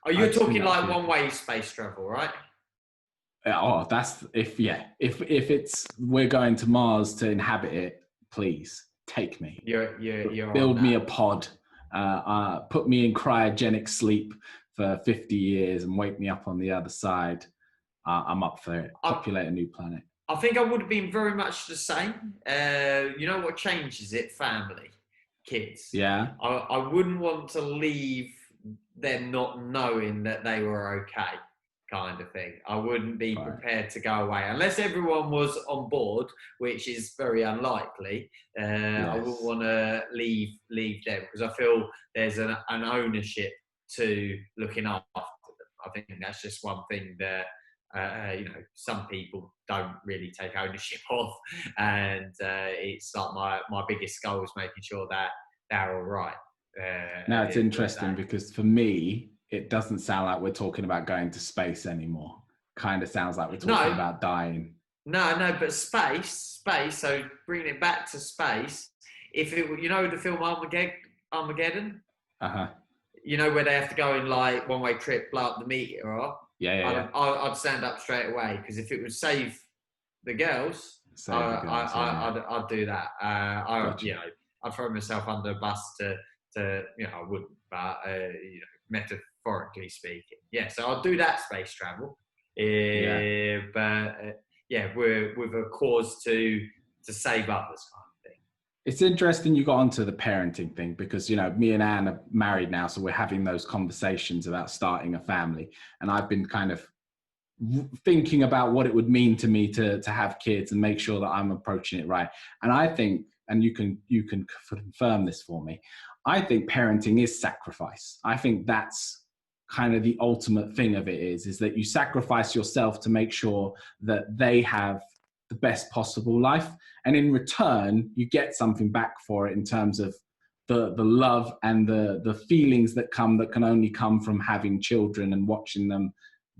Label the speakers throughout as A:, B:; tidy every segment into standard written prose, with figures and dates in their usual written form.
A: Oh,
B: I
A: you're
B: just think
A: talking
B: that would
A: like
B: be
A: one-way space travel, right?
B: oh, that's if it's we're going to Mars to inhabit it, please take me.
A: You're on
B: Build me
A: that.
B: a pod, put me in cryogenic sleep for 50 years and wake me up on the other side. I'm up for it.
A: I,
B: Populate a new planet.
A: I think I would have been very much the same. You know what changes it? Family, kids.
B: Yeah.
A: I wouldn't want to leave them not knowing that they were okay, kind of thing. I wouldn't be
B: Right.
A: prepared to go away unless everyone was on board, which is very unlikely. I wouldn't
B: Yes.
A: want to leave them because I feel there's an ownership to looking after them. I think that's just one thing that some people don't really take ownership of, and it's like my biggest goal is making sure that they're all right.
B: Now
A: At the
B: it's
A: end of the
B: interesting
A: day.
B: because for me, it doesn't sound like we're talking about going to space anymore. Kind of sounds like we're talking
A: No,
B: about dying.
A: no, but space. So bringing it back to space. If it, the film Armageddon,
B: Uh-huh.
A: where they have to go in like one-way trip, blow up the meteor,
B: Yeah, yeah, yeah.
A: I'd stand up straight away because if it would save the girls,
B: Save the girls, yeah.
A: I'd do that.
B: Gotcha.
A: I'd throw myself under a bus to I wouldn't, but metaphorically speaking, yeah. So I'll do that space travel,
B: Yeah.
A: yeah, we're with a cause to save others, kind of thing.
B: It's interesting you got onto the parenting thing because, me and Anne are married now, so we're having those conversations about starting a family. And I've been kind of thinking about what it would mean to me to have kids and make sure that I'm approaching it right. And I think, and you can confirm this for me, I think parenting is sacrifice. I think that's kind of the ultimate thing of it is that you sacrifice yourself to make sure that they have the best possible life. And in return, you get something back for it in terms of the love and the feelings that can only come from having children and watching them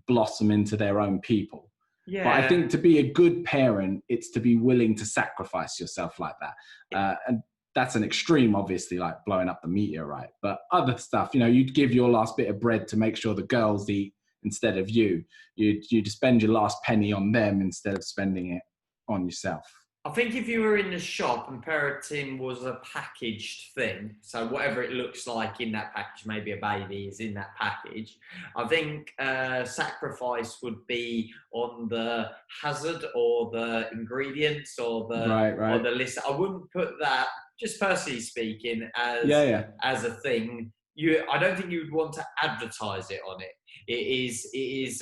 B: blossom into their own people.
A: Yeah.
B: But I think to be a good parent, it's to be willing to sacrifice yourself like that. And that's an extreme, obviously, like blowing up the meteorite. But other stuff, you'd give your last bit of bread to make sure the girls eat instead of you. You'd spend your last penny on them instead of spending it on yourself.
A: I think if you were in the shop and parenting was a packaged thing, so whatever it looks like in that package, maybe a baby is in that package, I think sacrifice would be on the hazard or the ingredients or
B: Right.
A: or the list. I wouldn't put that, just personally speaking, as a thing. I don't think you'd want to advertise it on it. It is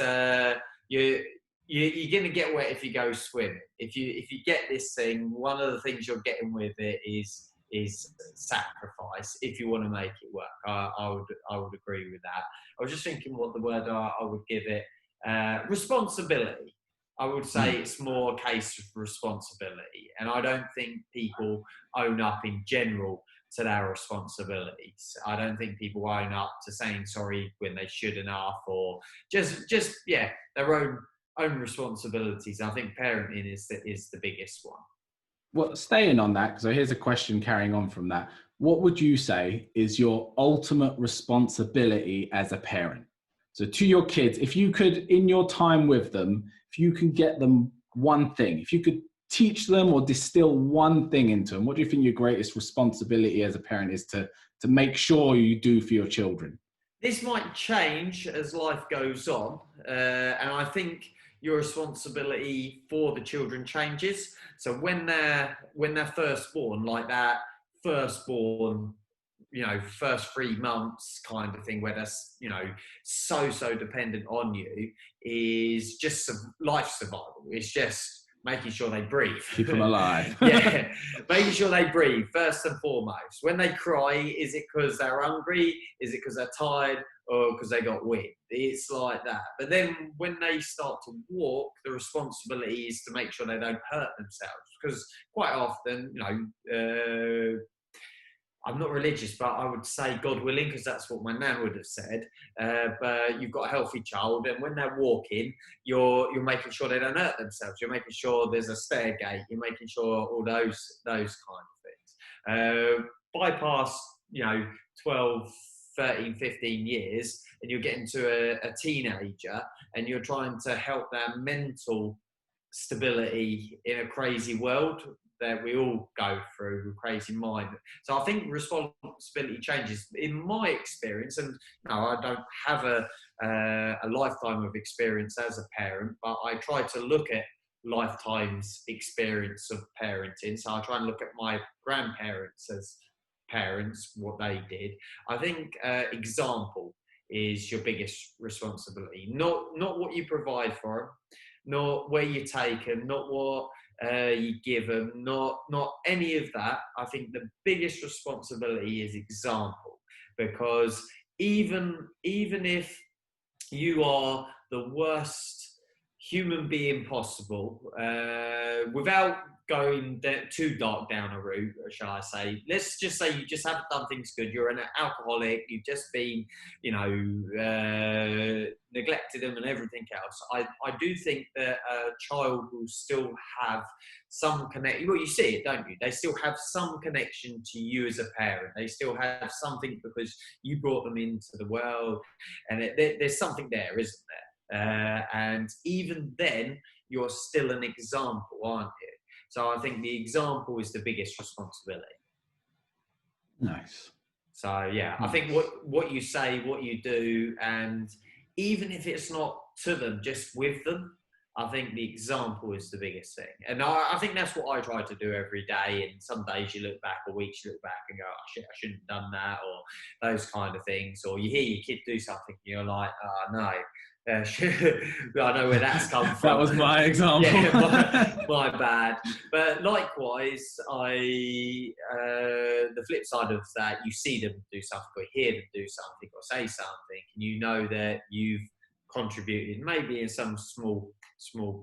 A: you're going to get wet if you go swimming. If you get this thing, one of the things you're getting with it is sacrifice. If you want to make it work, I would agree with that. I was just thinking what the word I would give it. Responsibility. I would say it's more a case of responsibility, and I don't think people own up in general to their responsibilities. I don't think people own up to saying sorry when they shouldn't have, or just their own responsibilities. I think parenting is the biggest one.
B: Well, staying on that, so here's a question carrying on from that. What would you say is your ultimate responsibility as a parent? So to your kids, if you could, in your time with them, if you can get them one thing, if you could teach them or distill one thing into them, what do you think your greatest responsibility as a parent is to make sure you do for your children?
A: This might change as life goes on, and I think your responsibility for the children changes. So when they're first born, like that firstborn, first 3 months kind of thing, where they're so dependent on you, is just life survival. It's just making sure they breathe.
B: Keep them alive.
A: Yeah, making sure they breathe first and foremost. When they cry, is it because they're hungry? Is it because they're tired? Or because they got wind? It's like that. But then when they start to walk, the responsibility is to make sure they don't hurt themselves. Because quite often, I'm not religious, but I would say God willing, because that's what my nan would have said. But you've got a healthy child, and when they're walking, you're making sure they don't hurt themselves. You're making sure there's a stair gate. You're making sure all those kind of things. Bypass, 12, 13, 15 years, and you're getting to a teenager, and you're trying to help their mental stability in a crazy world that we all go through with crazy mind. So I think responsibility changes. In my experience, and no, I don't have a lifetime of experience as a parent, but I try to look at lifetime's experience of parenting. So I try and look at my grandparents as parents, what they did. I think example is your biggest responsibility. Not what you provide for them, not where you take them, not what you give them, not any of that. I think the biggest responsibility is example, because even if you are the worst human being possible, without going too dark down a route, shall I say. Let's just say you just haven't done things good. You're an alcoholic. You've just been, neglected them and everything else. I do think that a child will still have some connection. Well, you see it, don't you? They still have some connection to you as a parent. They still have something because you brought them into the world, and there's something there, isn't there? And even then, you're still an example, aren't you? So I think the example is the biggest responsibility.
B: Nice.
A: So yeah, nice. I think what you say, what you do, and even if it's not to them, just with them, I think the example is the biggest thing. And I think that's what I try to do every day. And some days you look back, or weeks you look back and go, oh, shit, I shouldn't have done that, or those kind of things. Or you hear your kid do something and you're like, oh, no. I know where that's come from.
B: That was my example.
A: Yeah, my bad. But likewise, the flip side of that, you see them do something, or hear them do something, or say something, and you know that you've contributed, maybe in some small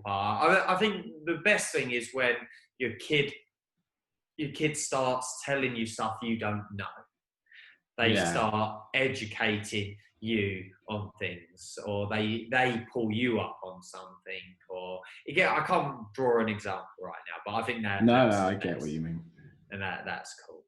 A: part. I think the best thing is when your kid starts telling you stuff you don't know. They start educating you on things, or they pull you up on something, or again, I can't draw an example right now, but I think that
B: I get what you mean,
A: and that's cool.